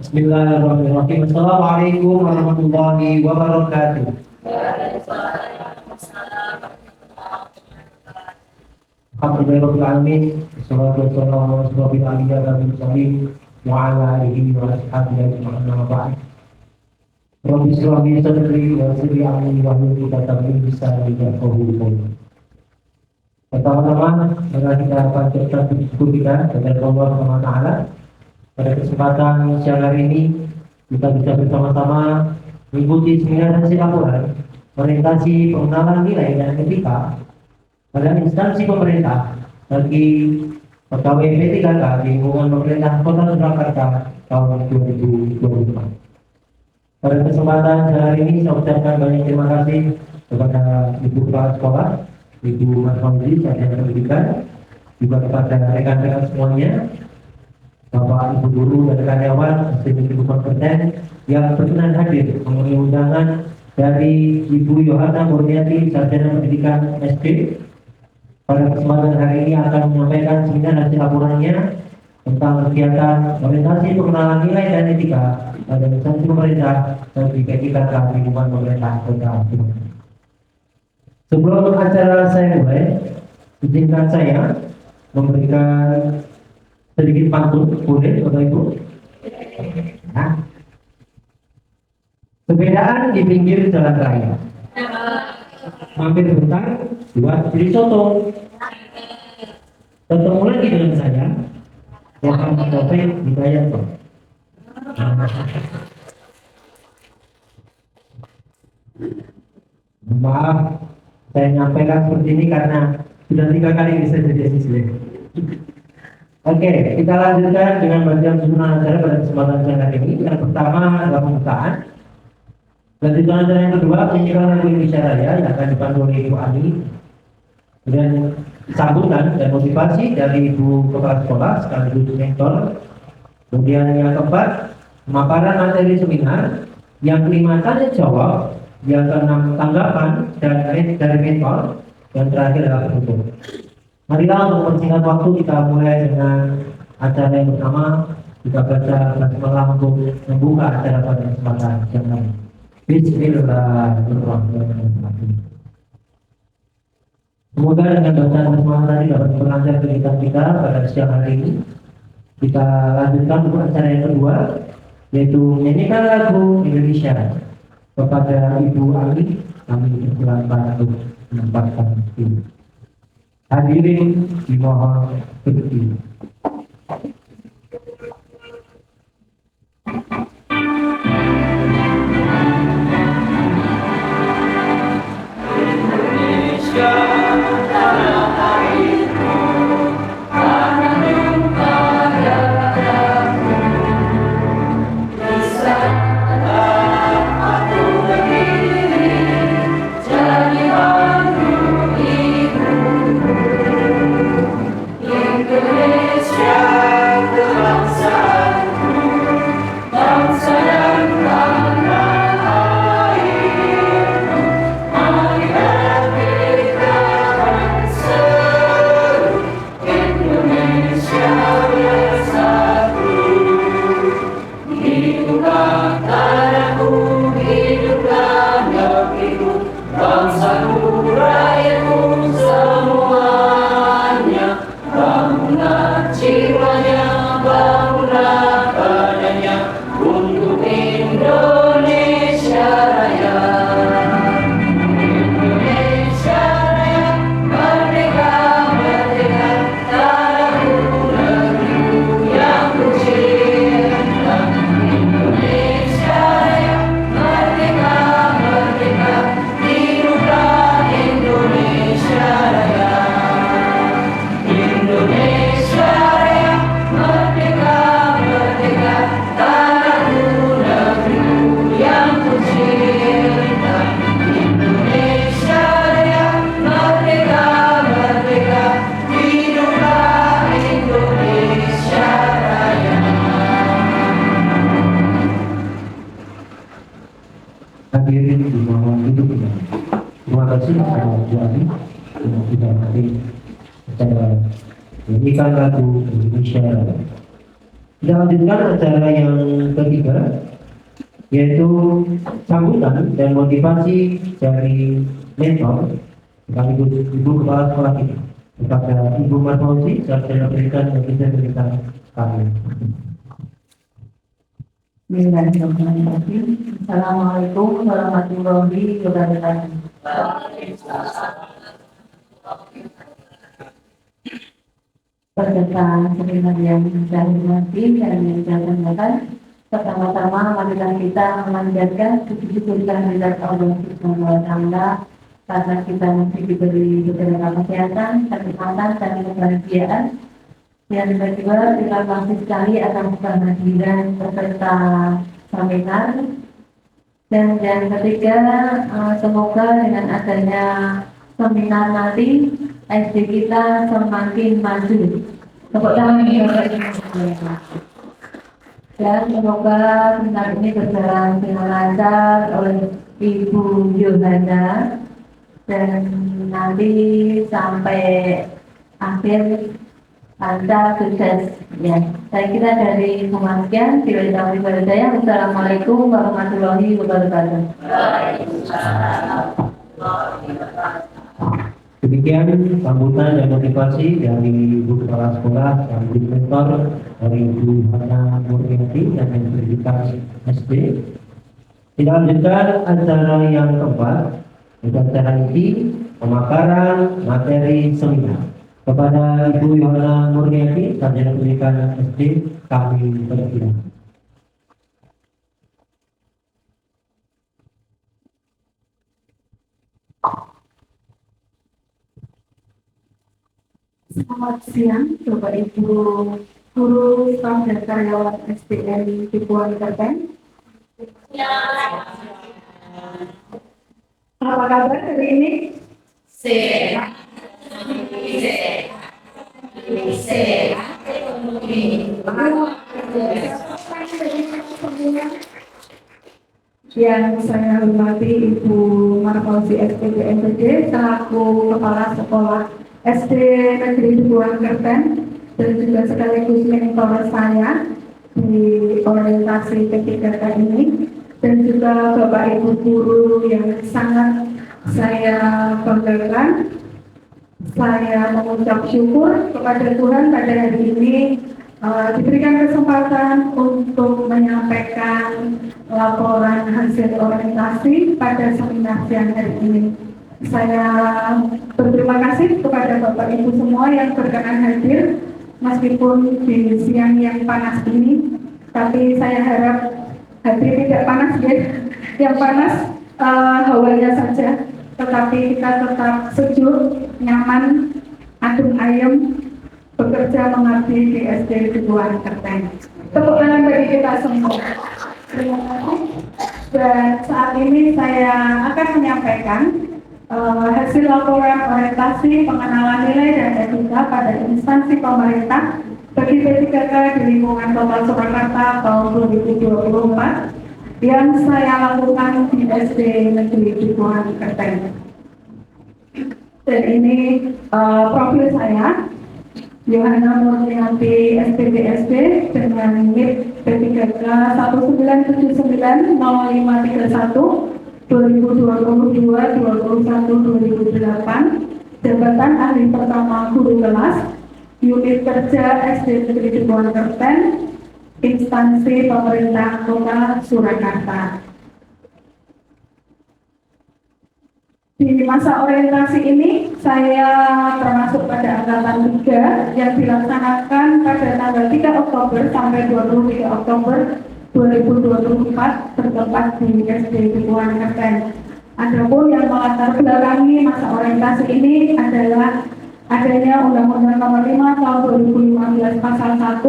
Bismillahirrahmanirrahim. Assalamualaikum warahmatullahi wabarakatuh. Alhamdulillahirabbil alamin. Wassalatu wassalamu ala asyrofil anbiya'i wal mursalin wa ala alihi wa ashabihi ajma'in. Amma ba'd. Rabbi shrah li sadri wa yassir li amri wahlul 'uqdatam min lisani yafqahu qawli. Pertama-tama, mari kita panjatkan puji kita kepada Allah Subhanahu wa taala. Pada kesempatan siang hari ini kita bisa bersama-sama mengikuti seminar hasil laporan orientasi pengenalan nilai dan etika pada instansi pemerintah bagi pegawai P3K di lingkungan pemerintah Kota Surakarta tahun 2024. Pada kesempatan siang hari ini saya ucapkan banyak terima kasih kepada Ibu Kepala Sekolah, Ibu Mas Fauzi, Sarjana Pendidikan, juga kepada rekan-rekan semuanya, Bapak Ibu Guru dan karyawan Institut Kompeten yang berkenan hadir memenuhi undangan dari Ibu Yohana Murniati, Sarjana Pendidikan SD. Pada kesempatan hari ini akan menyampaikan seminar hasil laporannya tentang kegiatan orientasi pengenalan nilai dan etika pada instansi pemerintah dan di P3K lingkungan pemerintah Kota Surakarta. Sebelum acara saya mulai, izinkan saya memberikan sedikit pantun, boleh Bapak Ibu? Nah, sepedaan di pinggir jalan raya, mampir bentar buat beli soto. Ketemu lagi dengan saya, Muhammad Taufik Hidayat. Maaf, saya nyampaikan seperti ini karena sudah 3 kali bisa jadi siswa. Oke, kita lanjutkan dengan bagian susunan acara pada kesempatan siang hari ini. Yang pertama adalah pembukaan. Lanjutan acara yang kedua, penyiaran lagu Indonesia Raya yang akan dipandu oleh Ibu Ani. Kemudian sambutan dan motivasi dari Ibu Kepala Sekolah sekaligus mentor. Kemudian yang keempat, pemaparan materi seminar. Yang kelima, tanya jawab. Yang keenam, tanggapan dari mentor. Yang terakhir adalah penutup. Marilah untuk mempersingkat waktu kita mulai dengan acara yang pertama. Kita baca basmalah untuk membuka acara pada kesempatan siang hari. Bismillahirrahmanirrahim. Semoga dengan bacaan basmalah tadi dapat memperlancar kegiatan kita pada siang hari ini. Kita lanjutkan untuk acara yang kedua, yaitu menyanyikan lagu Indonesia. Kepada Ibu Ali, kami dipersilakan untuk menempatkan diri. Hadirin dimohon berdiri. Hadirin dimohon duduk kembali. Terima kasih kepada Bu Ali yang sudah hadir acara menyanyikan lagu Indonesia. Kita lanjutkan acara yang ketiga, yaitu sambutan dan motivasi dari mentor sekaligus ibu kepala sekolah kita kepada Ibu Marfauzi serta berikan yang bisa berikan kami. Bismillahirrahmanirrahim. Assalamualaikum warahmatullahi wabarakatuh. Peserta seminar yang saya hormati dan yang saya banggakan, pertama-tama marilah kita memanjatkan puji syukur kehadirat Allah Subhanahu wa Ta'ala karena kita masih diberi beberapa kesehatan, kesempatan dan kebahagiaan. Yang kedua, terima kasih sekali atas kehadiran peserta seminar. Dan yang ketiga, semoga dengan adanya seminar nanti SD kita semakin maju. Tepuk tangan dan semoga seminar ini berjalan dengan lancar oleh Ibu Yohana dan nanti sampai akhir Anda sukses ya. Saya kira dari sekian. Assalamualaikum warahmatullahi wabarakatuh. Demikian sambutan dan motivasi dari Ibu Kepala Sekolah dan Ibu Mentor dari Ibu Hana Murniati dan Universitas SD. Kita lanjutkan acara yang keempat, yaitu acara inti pemaparan materi seminar. Kepada Ibu Yohana Murniati, Sarjana Pendidikan SD, kami persilakan. Selamat siang, Bapak Ibu guru, staf dan karyawan SDN Tipuan Kerten. Apa kabar hari ini? Sehat. Yang saya hormati Ibu Marfauzi SPPMPD selaku Kepala Sekolah SD Negeri Tipuan Kerten dan juga sekaligus mentor saya di orientasi P3K ini, dan juga Bapak Ibu guru yang sangat saya banggakan. Saya mengucap syukur kepada Tuhan pada hari ini diberikan kesempatan untuk menyampaikan laporan hasil orientasi pada seminar siang hari ini. Saya berterima kasih kepada Bapak Ibu semua yang berkenan hadir meskipun di siang yang panas ini, tapi saya harap hadir tidak panas ya, yang panas hawanya saja, tetapi kita tetap sejuk, nyaman, adem ayem, bekerja mengabdi di SD Tipuan Kerten. Tepuk tangan bagi kita semua. Terima kasih. Dan saat ini saya akan menyampaikan hasil laporan orientasi pengenalan nilai dan etika pada instansi pemerintah bagi P3K di lingkungan Kota Surakarta tahun 2024 yang saya lakukan di SD Negeri Tipuan Kerten. Dan ini profil saya, Yohana Murniati SPPSD dengan NIP P3K 19790531 2022-2021-2008, jabatan ahli pertama guru kelas, unit kerja SD Negeri Tipuan Kerten, instansi pemerintah Kota Surakarta. Di masa orientasi ini, saya termasuk pada angkatan 3 yang dilaksanakan pada tanggal 3 Oktober sampai 23 Oktober 2024 bertempat di SD Tipuan Kerten. Adapun yang melatar belakangi masa orientasi ini adalah adanya Undang-Undang Nomor 5 Tahun 2015 Pasal 1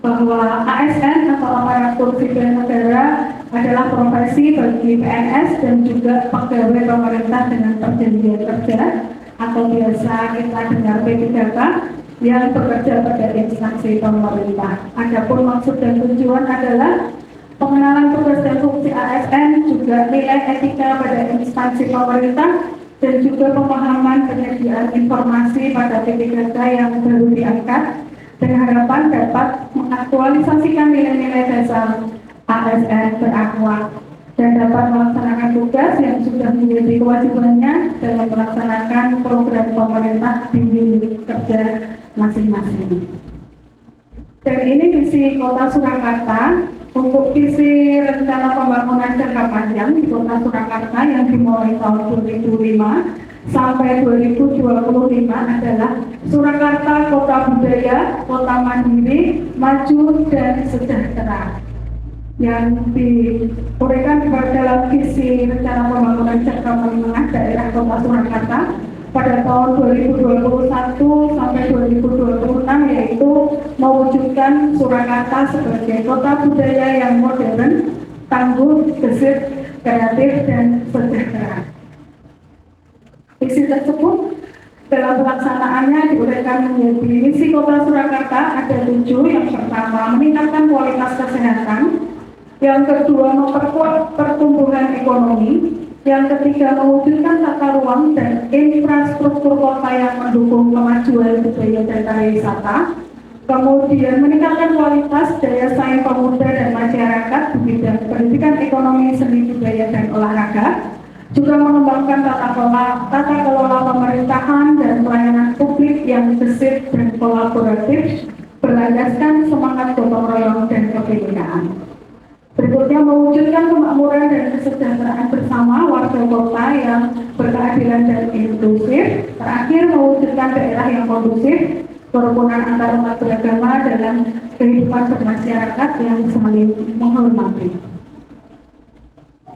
bahwa ASN atau aparatur sipil negara adalah profesi bagi PNS dan juga pegawai pemerintah dengan perjanjian kerja atau biasa kita dengar P3K yang bekerja pada instansi pemerintah. Adapun maksud dan tujuan adalah pengenalan tugas dan fungsi ASN, juga nilai etika pada instansi pemerintah, dan juga pemahaman penyediaan informasi pada P3K yang baru diangkat dengan harapan dapat mengaktualisasikan nilai-nilai dasar ASN berakhlak dan dapat melaksanakan tugas yang sudah menjadi kewajibannya dalam melaksanakan program pemerintah di unit kerja masing-masing. Dan ini visi Kota Surakarta. Untuk visi rencana pembangunan jangka panjang di Kota Surakarta yang dimulai tahun 2005 sampai 2025 adalah Surakarta Kota Budaya, Kota Mandiri, Maju dan Sejahtera. Yang diuraikan dalam visi rencana pembangunan jangka menengah daerah Kota Surakarta pada tahun 2021 sampai 2026, yaitu mewujudkan Surakarta sebagai kota budaya yang modern, tangguh, gesit, kreatif, dan sejahtera. Visi tersebut dalam pelaksanaannya diuraikan menjadi misi Kota Surakarta ada 7. Yang pertama, meningkatkan kualitas kesehatan. Yang kedua, memperkuat pertumbuhan ekonomi. Yang ketiga, mewujudkan tata ruang dan infrastruktur kota yang mendukung kemajuan budaya dan pariwisata. Kemudian, meningkatkan kualitas daya saing pemuda dan masyarakat di bidang pendidikan, ekonomi, seni, budaya, dan olahraga. Juga mengembangkan tata kelola pemerintahan dan pelayanan publik yang gesit dan kolaboratif, berlandaskan semangat gotong royong dan kebenekaan. Berikutnya, mewujudkan kemakmuran dan kesejahteraan bersama warga kota yang berkeadilan dan inklusif. Terakhir, mewujudkan daerah yang kondusif, kerukunan antar umat beragama dalam kehidupan bermasyarakat yang saling menghormati.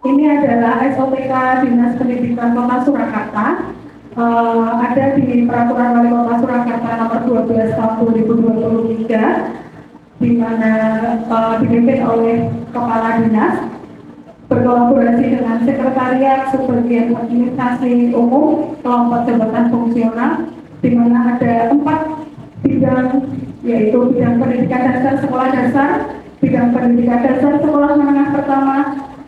Ini adalah SOTK Dinas Pendidikan Kota Surakarta. Ada di Peraturan Wali Kota Surakarta nomor 12 tahun 2023. Di mana dipimpin oleh Kepala Dinas, berkolaborasi dengan Sekretariat Subbagian Administrasi Umum Kelompok Jabatan Fungsional, di mana ada 4 bidang, yaitu bidang pendidikan dasar sekolah dasar, bidang pendidikan dasar sekolah menengah pertama,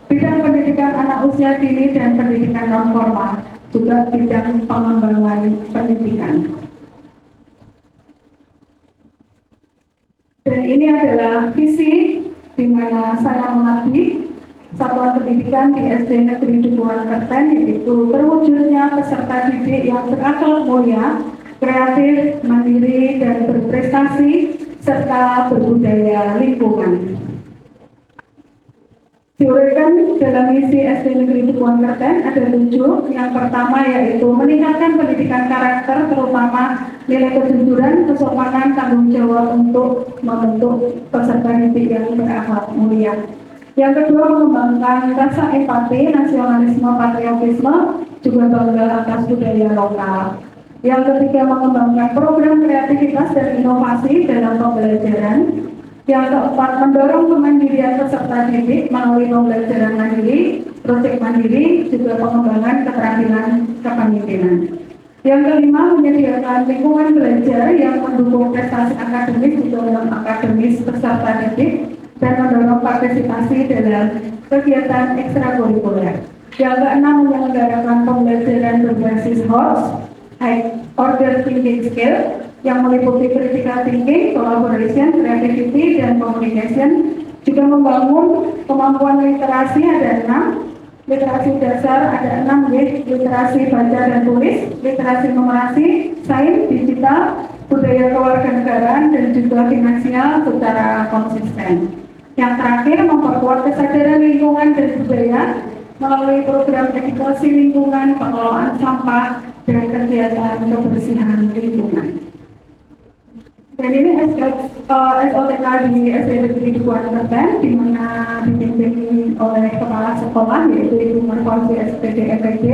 bidang pendidikan anak usia dini, dan pendidikan non formal, juga bidang pengembangan pendidikan. Dan ini adalah visi di mana saya mengabdi satuan pendidikan di SD Negeri Dukuhan Kerten, yaitu terwujudnya peserta didik yang berakhlak mulia, kreatif, mandiri, dan berprestasi, serta berbudaya lingkungan. Diuraikan dalam misi SD Negeri Dukuhan Kerten ada 7. Yang pertama yaitu meningkatkan pendidikan karakter, terutama nilai kejujuran, kesopanan, tanggung jawab untuk membentuk peserta didik yang berakhlak mulia. Yang kedua, mengembangkan rasa empati, nasionalisme, patriotisme, juga bangga atas budaya lokal. Yang ketiga, mengembangkan program kreativitas dan inovasi dalam pembelajaran. Yang keempat, mendorong kemandirian peserta didik melalui pembelajaran mandiri, proyek mandiri, juga pengembangan keterampilan kepemimpinan. Yang kelima, menyediakan lingkungan belajar yang mendukung prestasi akademis juga non-akademis peserta didik dan mendorong partisipasi dalam kegiatan ekstrakurikuler. Yang keenam, menyelenggarakan pembelajaran berbasis HOTS, High Order Thinking Skill, yang meliputi critical thinking, collaboration, creativity, dan communication. Juga membangun kemampuan literasi ada 6, literasi dasar ada 6, literasi baca dan tulis, literasi numerasi, sains, digital, budaya kewarganegaraan, dan juga finansial secara konsisten. Yang terakhir, memperkuat kesadaran lingkungan dan budaya melalui program edukasi lingkungan, pengelolaan sampah, dan kegiatan kebersihan lingkungan. Dan ini SOTK di SD Negeri Dukuhan Kerten, di mana dipimpin oleh kepala sekolah, yaitu Ibu Marfauzi SPD FPG,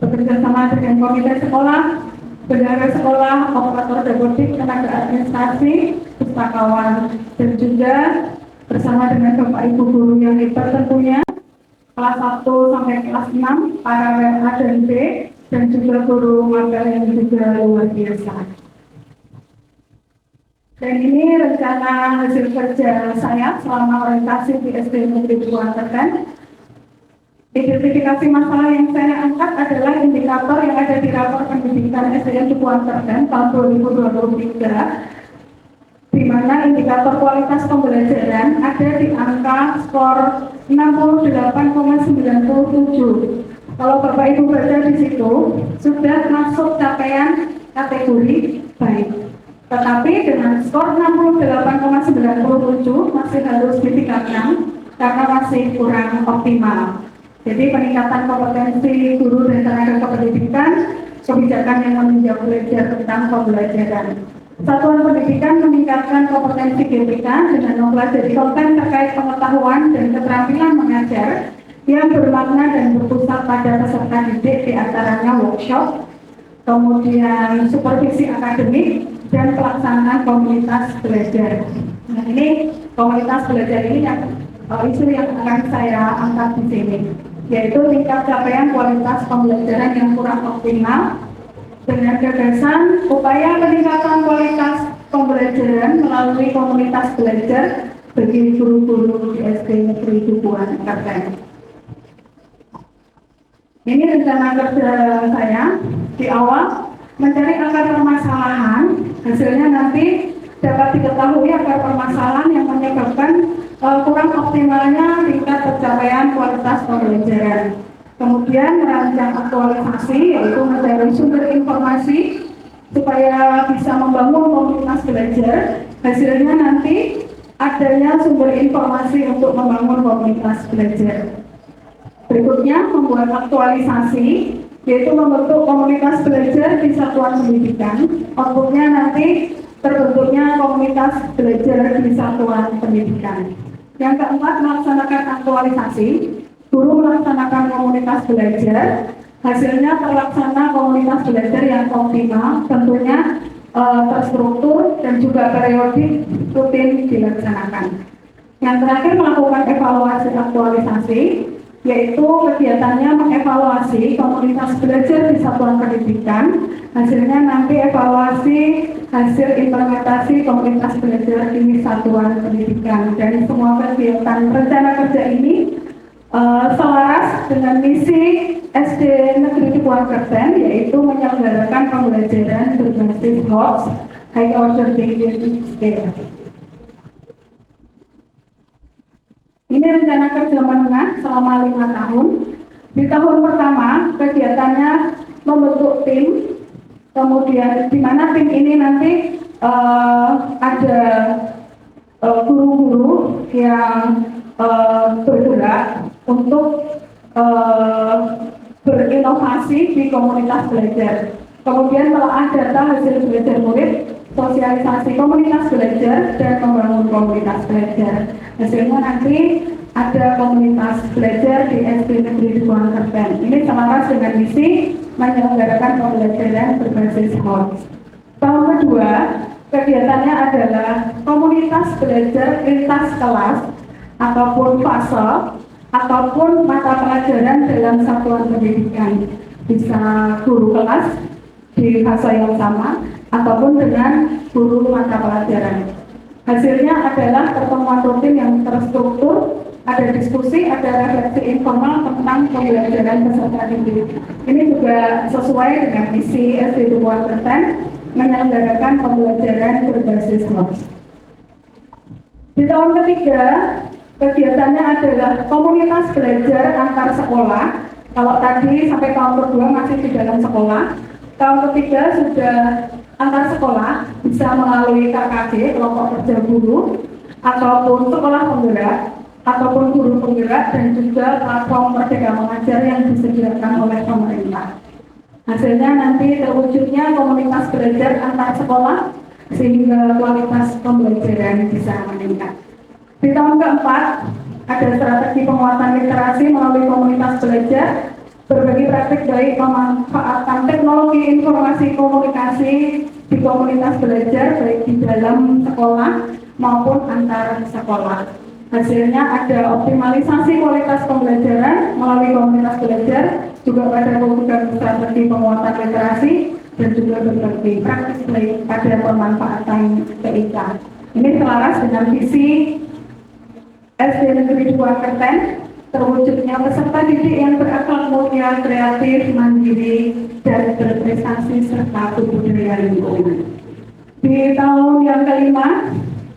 bekerja sama dengan komite sekolah, bendahara sekolah, operator dapodik, tenaga administrasi, pustakawan, dan juga bersama dengan Bapak Ibu guru yang hebat tentunya, kelas 1 sampai kelas 6, para WA dan B, dan juga guru magang yang juga luar biasa. Dan ini rencana hasil kerja saya selama orientasi di SD Negeri Dukuhan Kerten. Identifikasi masalah yang saya angkat adalah indikator yang ada di rapor pendidikan SDN Dukuhan Kerten tahun 2023. di mana indikator kualitas pembelajaran ada di angka skor 68,97. Kalau Bapak Ibu baca di situ, sudah masuk capaian kategori baik. Tetapi dengan skor 68,97 masih harus ditingkatkan karena masih kurang optimal. Jadi peningkatan kompetensi guru dan tenaga kependidikan, kebijakan yang meninjau belajar tentang pembelajaran. Satuan pendidikan meningkatkan kompetensi GPK dengan mempelajari konten terkait pengetahuan dan keterampilan mengajar yang bermakna dan berpusat pada peserta didik, diantaranya workshop, kemudian supervisi akademik, dan pelaksanaan komunitas belajar. Nah, ini komunitas belajar ini yang isu yang akan saya angkat di sini, yaitu tingkat capaian kualitas pembelajaran yang kurang optimal dengan gagasan upaya peningkatan kualitas pembelajaran melalui komunitas belajar bagi guru-guru di SD Negeri Dukuhan Kerten. Ini rencana kerja saya di awal mencari akar permasalahan, hasilnya nanti dapat diketahui akar permasalahan yang menyebabkan kurang optimalnya tingkat pencapaian kualitas pembelajaran. Kemudian merancang aktualisasi, yaitu mencari sumber informasi supaya bisa membangun komunitas belajar. Hasilnya nanti adanya sumber informasi untuk membangun komunitas belajar. Berikutnya membuat aktualisasi, yaitu membentuk komunitas belajar di satuan pendidikan. Outputnya nanti terbentuknya komunitas belajar di satuan pendidikan. Yang keempat, melaksanakan aktualisasi. Guru melaksanakan komunitas belajar, hasilnya terlaksana komunitas belajar yang optimal, tentunya terstruktur dan juga periodik rutin dilaksanakan. Yang terakhir, melakukan evaluasi aktualisasi, yaitu kegiatannya mengevaluasi komunitas belajar di satuan pendidikan, hasilnya nanti evaluasi hasil implementasi komunitas belajar di satuan pendidikan. Dan semua kegiatan rencana kerja ini selaras dengan misi SD Negeri Dukuhan Kerten, yaitu menyelenggarakan pembelajaran berbasis HOTS (High Order Thinking Scale). Ini rencana kerja menengah selama 5 tahun. Di tahun pertama, kegiatannya membentuk tim, kemudian di mana tim ini nanti ada guru-guru yang bergerak untuk berinovasi di komunitas belajar. Kemudian telah data hasil belajar murid, sosialisasi komunitas belajar, dan membangun komunitas belajar. Hasilnya nanti ada komunitas belajar di SD Negeri Dukuhan Kerten. Ini selaras dengan misi menyelenggarakan pembelajaran berbasis HOTS. Tahun kedua, kegiatannya adalah komunitas belajar lintas kelas ataupun fase ataupun mata pelajaran dalam satuan pendidikan. Bisa guru kelas di fase yang sama ataupun dengan guru mata pelajaran. Hasilnya adalah pertemuan rutin yang terstruktur, ada diskusi, ada refleksi informal tentang pembelajaran peserta didik. Ini juga sesuai dengan misi SD Dukuhan Kerten menyelenggarakan pembelajaran berbasis HOTS. Di tahun ketiga, kegiatannya adalah komunitas belajar antar sekolah. Kalau tadi sampai tahun kedua masih di dalam sekolah, tahun ketiga sudah antar sekolah, bisa melalui KKG, kelompok kerja guru, ataupun sekolah penggerak, ataupun guru penggerak, dan juga platform Merdeka Mengajar yang disediakan oleh pemerintah. Hasilnya nanti terwujudnya komunitas belajar antar sekolah sehingga kualitas pembelajaran bisa meningkat. Di tahun keempat, ada strategi penguatan literasi melalui komunitas belajar, berbagi praktik baik pemanfaatan teknologi informasi komunikasi di komunitas belajar baik di dalam sekolah maupun antar sekolah. Hasilnya ada optimalisasi kualitas pembelajaran melalui komunitas belajar, juga pada program strategi penguatan literasi, dan juga berbagi praktik baik pada pemanfaatan TIK. Ini selaras dengan visi SD Negeri Dukuhan Kerten, terwujudnya peserta didik yang berakhlak mulia, kreatif, mandiri, dan berprestasi serta budaya lingkungan. Di tahun yang kelima,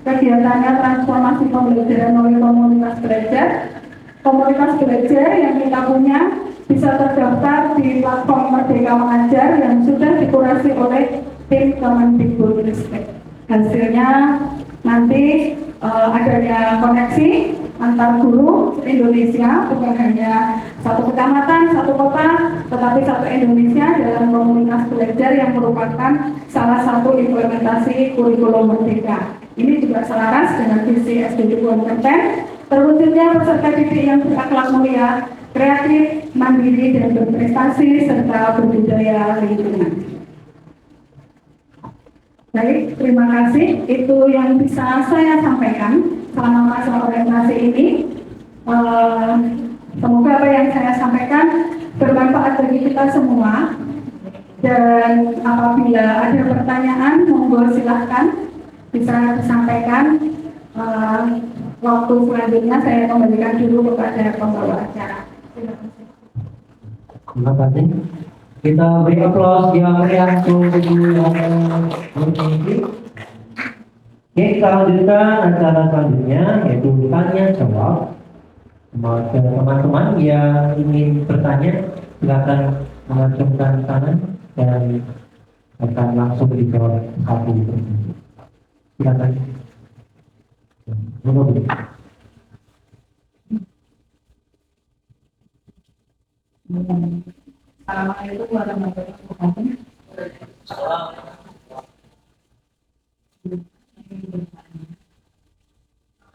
kegiatannya transformasi pembelajaran oleh komunitas belajar. Komunitas belajar yang kita punya bisa terdaftar di platform Merdeka Mengajar yang sudah dikurasi oleh tim Kemendikbudristek. Hasilnya nanti adanya koneksi antar guru Indonesia, bukan hanya satu kecamatan, satu kota, tetapi satu Indonesia dalam komunitas belajar yang merupakan salah satu implementasi kurikulum Merdeka. Ini juga selaras dengan visi SD Dukuhan Kerten, terwujudnya peserta didik yang berakhlak mulia, kreatif, mandiri, dan berprestasi, serta berbudaya lingkungan. Baik, terima kasih. Itu yang bisa saya sampaikan selama masa orientasi ini. Semoga apa yang saya sampaikan bermanfaat bagi kita semua. Dan apabila ada pertanyaan, monggo silahkan bisa disampaikan. Waktu selanjutnya saya kembalikan dulu kepada pembawa acara. Terima kasih. Terima kasih. Kita beri aplaus yang meriah untuk Ibu yang mengisi. Oke, kita lanjutkan acara selanjutnya yaitu tanya jawab. Teman-teman yang ingin bertanya silakan mengacungkan tangan dan akan langsung dijawab satu persatu. Silakan. Menunggu. Assalamualaikum warahmatullahi wabarakatuh.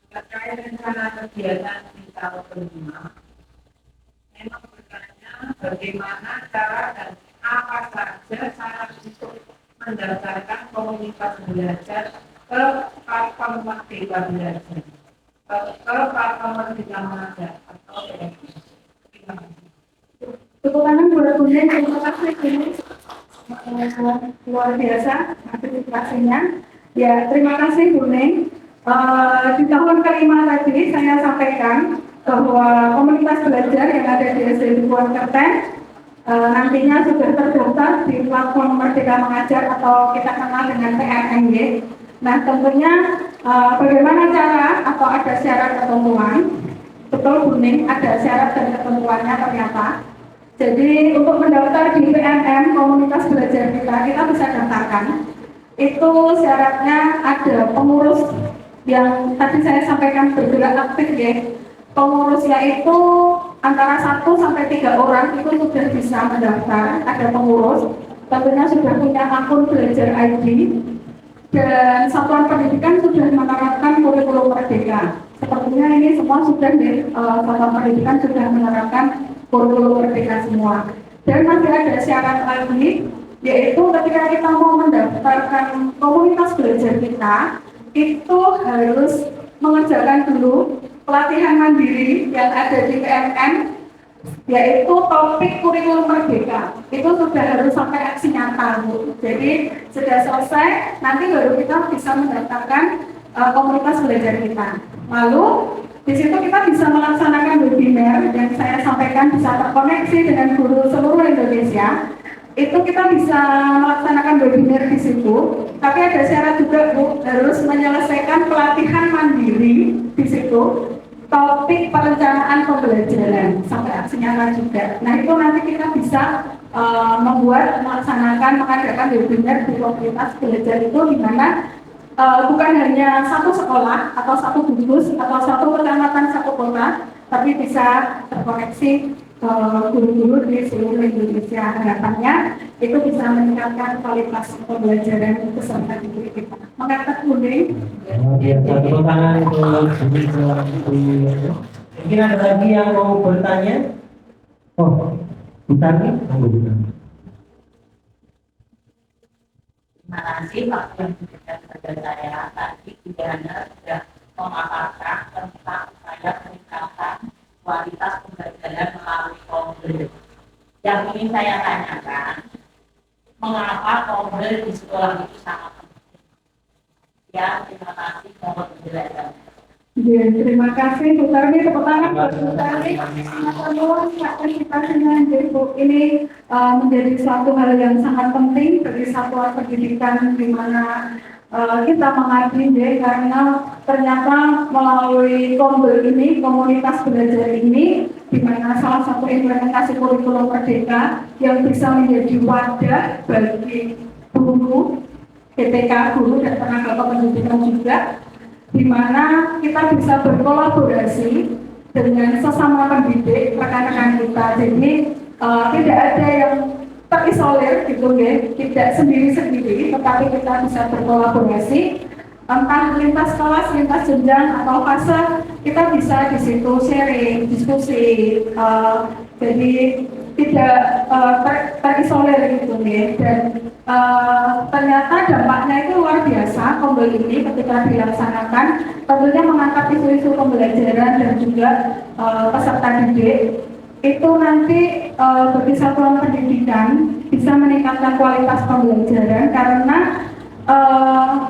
Terkait rencana kegiatan di tahun kelima, memang bertanya bagaimana cara dan apa saja syarat untuk mendaftarkan komunitas belajar ke platform Merdeka Belajar, ke platform Merdeka Mengajar atau PMI. Terima kasih. Tepuk tangan buat Bunda, terima kasih ini luar biasa aktivitasnya. Ya, terima kasih Bunda. Di tahun kelima tadi saya sampaikan bahwa komunitas belajar yang ada di SD Dukuhan Kerten nantinya sudah terdaftar di platform Merdeka Mengajar atau kita kenal dengan PMMY. Nah, tentunya bagaimana cara atau ada syarat ketentuan? Betul Buning, ada syarat dan ketentuannya ternyata. Jadi untuk mendaftar di PMM komunitas belajar kita bisa daftarkan. Itu syaratnya ada pengurus yang tadi saya sampaikan bergerak aktif ya. Pengurusnya itu antara 1 sampai 3 orang itu sudah bisa mendaftar. Ada pengurus, tentunya sudah punya akun belajar ID dan satuan pendidikan sudah menerapkan kurikulum Merdeka. Sepertinya ini semua sudah di satuan pendidikan sudah menerapkan kurikulum Merdeka semua. Dan masih ada syarat lagi, yaitu ketika kita mau mendaftarkan komunitas belajar kita, itu harus mengerjakan dulu pelatihan mandiri yang ada di PMN, yaitu topik kurikulum Merdeka. Itu sudah harus sampai aksi nyata, Bu. Jadi sudah selesai, nanti baru kita bisa mendaftarkan komunitas belajar kita. Lalu di situ kita bisa melaksanakan webinar yang saya sampaikan bisa terkoneksi dengan guru seluruh Indonesia. Itu kita bisa melaksanakan webinar di situ. Tapi ada syarat juga, Bu, harus menyelesaikan pelatihan mandiri di situ. Topik perencanaan pembelajaran sampai aksi nyata juga. Nah, itu nanti kita bisa mengadakan webinar di komunitas belajar itu di mana bukan hanya satu sekolah atau satu gugus atau satu kecamatan, satu kota, tapi bisa terkoneksi guru-guru di seluruh Indonesia. Harapannya itu bisa meningkatkan kualitas pembelajaran peserta didik kita. Mengatakan Budi. Ya, satu tangan mungkin ada lagi yang mau bertanya? Oh, Butani, Terima kasih waktu yang diberikan kepada saya tadi juga Anda sudah memaparkan tentang upaya peningkatan kualitas pembelajaran melalui Kombrel. Yang ingin saya tanyakan, mengapa Kombrel di sekolah itu sangat penting? Ya, terima kasih mohon penjelasan. Ya, terima kasih Bu Tarni, tepuk tangan buat Bu Tarni. Sangat luas partisipasinya. Jadi Bu, ini menjadi suatu hal yang sangat penting bagi satuan pendidikan di mana kita mengabdi deh, karena ternyata melalui Kombel ini, komunitas belajar ini, di mana salah satu implementasi kurikulum merdeka yang bisa menjadi wadah bagi guru, PPK, guru dan tenaga kependidikan juga, di mana kita bisa berkolaborasi dengan sesama pendidik, rekan-rekan kita. Jadi tidak ada yang terisolir gitu ya, tidak sendiri-sendiri, tetapi kita bisa berkolaborasi, entah lintas kelas, lintas jenjang atau fase, kita bisa di situ sharing, diskusi, jadi tidak terisolir gitu ya. Dan ternyata dampaknya itu luar biasa. Kombel ini ketika dilaksanakan tentunya mengangkat isu-isu pembelajaran dan juga peserta didik itu nanti bagi satuan pendidikan bisa meningkatkan kualitas pembelajaran karena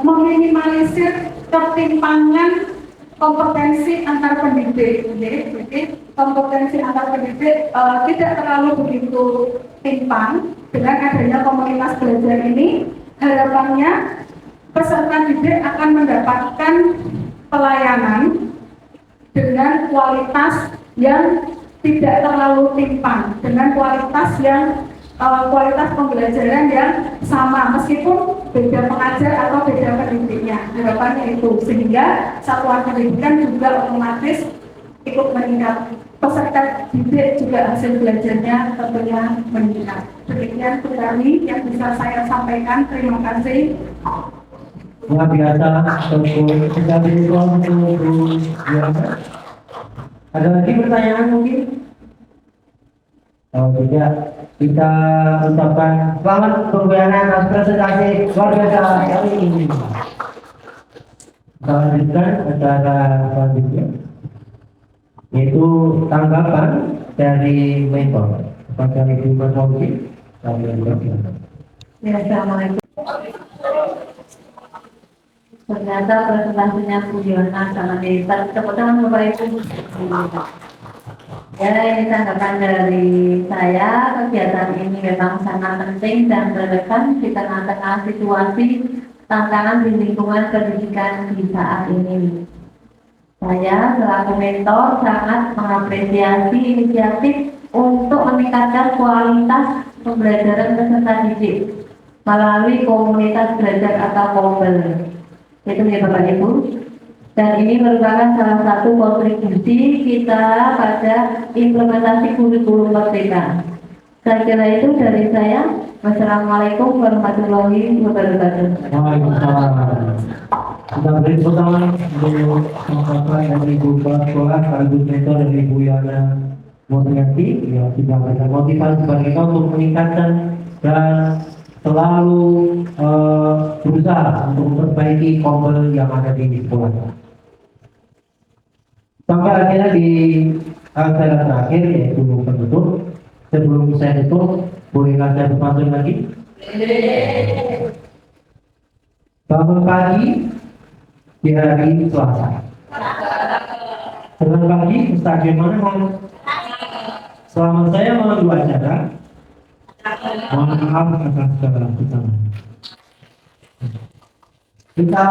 meminimalisir ketimpangan kompetensi antar pendidik. Jadi kompetensi antar pendidik tidak terlalu begitu timpang. Dengan adanya komunitas belajar ini, harapannya peserta didik akan mendapatkan pelayanan dengan kualitas yang tidak terlalu timpang, dengan kualitas yang kualitas pembelajaran yang sama meskipun beda pengajar atau beda pendidiknya. Harapannya itu sehingga satuan pendidikan juga otomatis ikut meningkat, peserta didik juga hasil belajarnya tentunya meningkat. Demikian kami yang bisa saya sampaikan. Terima kasih. Luar biasa untuk kita berjuang untuk ada lagi pertanyaan mungkin? Kalau tidak, kita ucapkan selamat pembayaran atas presentasi luar biasa kali ini. Kita lanjutkan acara selanjutnya, yaitu tanggapan dari mentor kepada Ibu Menteri. Ya, assalamualaikum. Ternyata presentasinya Bu Yona sangat hebat. Tepuk tangan Bapak Ibu. Ya, ini tanggapan dari saya. Kegiatan ini memang sangat penting dan relevan di tengah-tengah situasi tantangan di lingkungan pendidikan di saat ini. Saya selaku mentor sangat mengapresiasi inisiatif untuk meningkatkan kualitas pembelajaran peserta didik melalui komunitas belajar atau Kombel. Itu ya Bapak Ibu. Dan ini merupakan salah satu kontribusi kita pada implementasi kurikulum merdeka. Saya kira itu dari saya. Wassalamualaikum warahmatullahi wabarakatuh. Waalaikumsalam. Kita beri tepuk tangan untuk tanggapan dari Ibu Kepala Sekolah, sekaligus mentor dari Ibu Yana Murniati yang sudah memberikan motivasi kepada kita untuk meningkatkan dan selalu berusaha untuk memperbaiki Kombel yang ada di sekolah. Sampai akhirnya di acara terakhir yaitu penutup. Sebelum saya tutup, bolehkah saya berpantun lagi? Bangun pagi di hari Selasa. Senang pagi, stadion mana mau? Selama saya memandu acara, mohon maaf atas segala kesalahan. Kita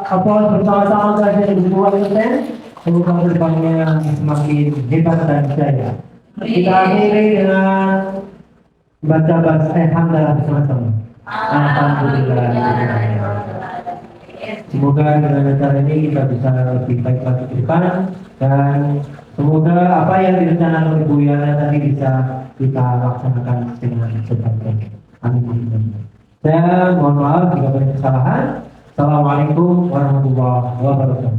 bersama-sama saja berbuat konten. Semoga depannya semakin hebat dan jaya. Kita akhiri dengan baca hamdalah bersama-sama. Alhamdulillah. Semoga dengan acara ini kita bisa lebih baik lagi ke depan dan semoga apa yang direncanakan Ibu Yana tadi bisa kita laksanakan dengan sebaik-baiknya. Amin. Saya mohon maaf jika ada kesalahan. Assalamualaikum warahmatullahi wabarakatuh.